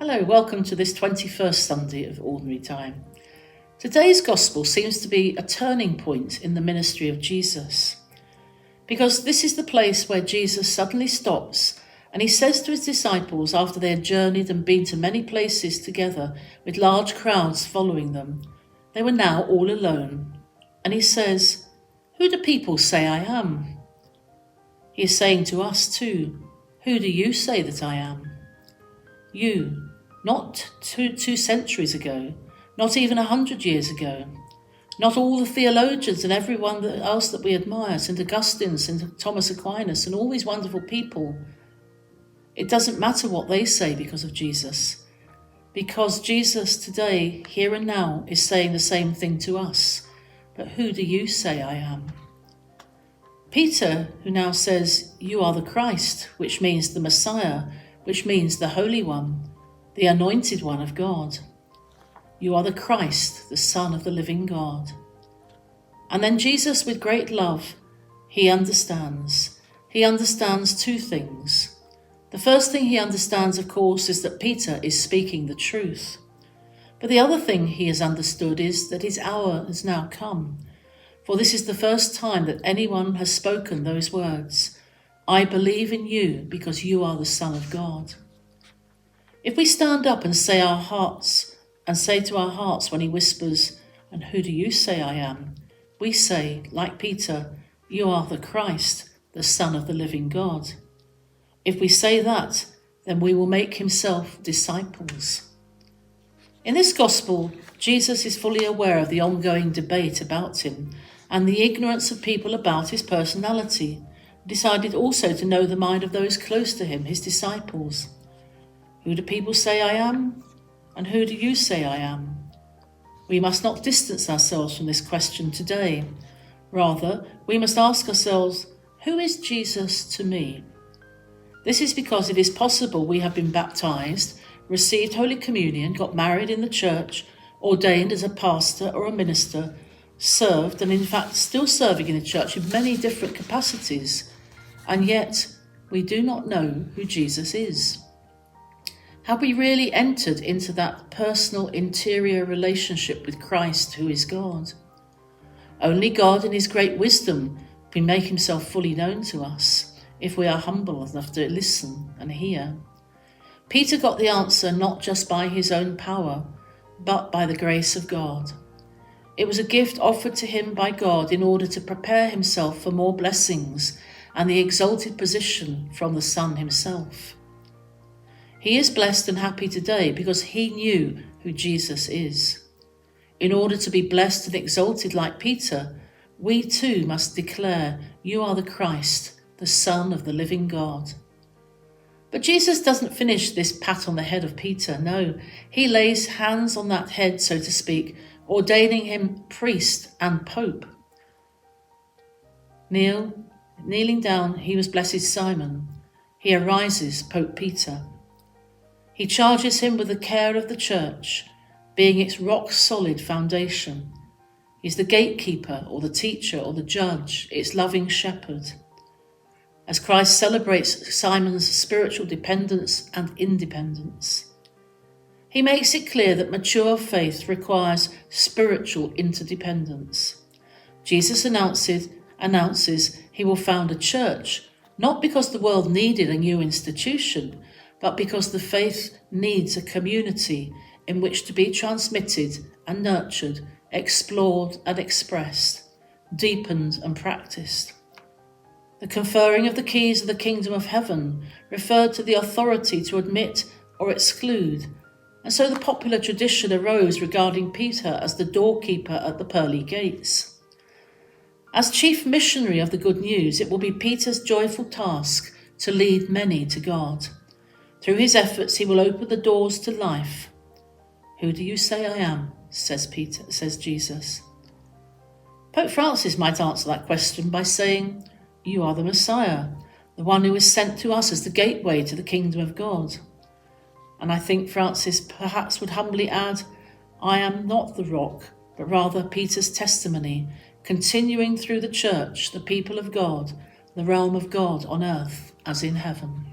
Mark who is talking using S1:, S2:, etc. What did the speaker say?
S1: Hello, welcome to this 21st Sunday of Ordinary Time. Today's Gospel seems to be a turning point in the ministry of Jesus, because this is the place where Jesus suddenly stops and he says to his disciples, after they had journeyed and been to many places together with large crowds following them, they were now all alone, and he says, "Who do people say I am?" He is saying to us too, "Who do you say that I am?" You, not two centuries ago, not even 100 years ago, not all the theologians and everyone else that we admire, St. Augustine, St. Thomas Aquinas, and all these wonderful people. It doesn't matter what they say because of Jesus, because Jesus today, here and now, is saying the same thing to us. But who do you say I am? Peter, who now says, "You are the Christ," which means the Messiah, which means the Holy One, the Anointed One of God. You are the Christ, the Son of the living God. And then Jesus, with great love, he understands. He understands two things. The first thing he understands, of course, is that Peter is speaking the truth. But the other thing he has understood is that his hour has now come. For this is the first time that anyone has spoken those words, "I believe in you because you are the Son of God." If we stand up and say to our hearts when he whispers, "And who do you say I am?" we say, like Peter, "You are the Christ, the Son of the living God." If we say that, then we will make himself disciples. In this gospel, Jesus is fully aware of the ongoing debate about him and the ignorance of people about his personality. He decided also to know the mind of those close to him, his disciples. Who do people say I am? And who do you say I am? We must not distance ourselves from this question today. Rather, we must ask ourselves, who is Jesus to me? This is because it is possible we have been baptized, received Holy Communion, got married in the church, ordained as a pastor or a minister, served and in fact still serving in the church in many different capacities, and yet we do not know who Jesus is. Have we really entered into that personal interior relationship with Christ, who is God? Only God in his great wisdom can make himself fully known to us if we are humble enough to listen and hear. Peter got the answer not just by his own power, but by the grace of God. It was a gift offered to him by God in order to prepare himself for more blessings and the exalted position from the Son himself. He is blessed and happy today because he knew who Jesus is. In order to be blessed and exalted like Peter, we too must declare, "You are the Christ, the Son of the living God." But Jesus doesn't finish this pat on the head of Peter. No, he lays hands on that head, so to speak, ordaining him priest and pope. Kneeling down, he blesses Simon. He arises Pope Peter. He charges him with the care of the church, being its rock-solid foundation. He's the gatekeeper or the teacher or the judge, its loving shepherd. As Christ celebrates Simon's spiritual dependence and independence, he makes it clear that mature faith requires spiritual interdependence. Jesus announces he will found a church, not because the world needed a new institution, but because the faith needs a community in which to be transmitted and nurtured, explored and expressed, deepened and practiced. The conferring of the keys of the kingdom of heaven referred to the authority to admit or exclude, and so the popular tradition arose regarding Peter as the doorkeeper at the pearly gates. As chief missionary of the good news, it will be Peter's joyful task to lead many to God. Through his efforts, he will open the doors to life. "Who do you say I am?" says Jesus. Pope Francis might answer that question by saying, "You are the Messiah, the one who is sent to us as the gateway to the kingdom of God." And I think Francis perhaps would humbly add, "I am not the rock, but rather Peter's testimony, continuing through the church, the people of God, the realm of God on earth as in heaven."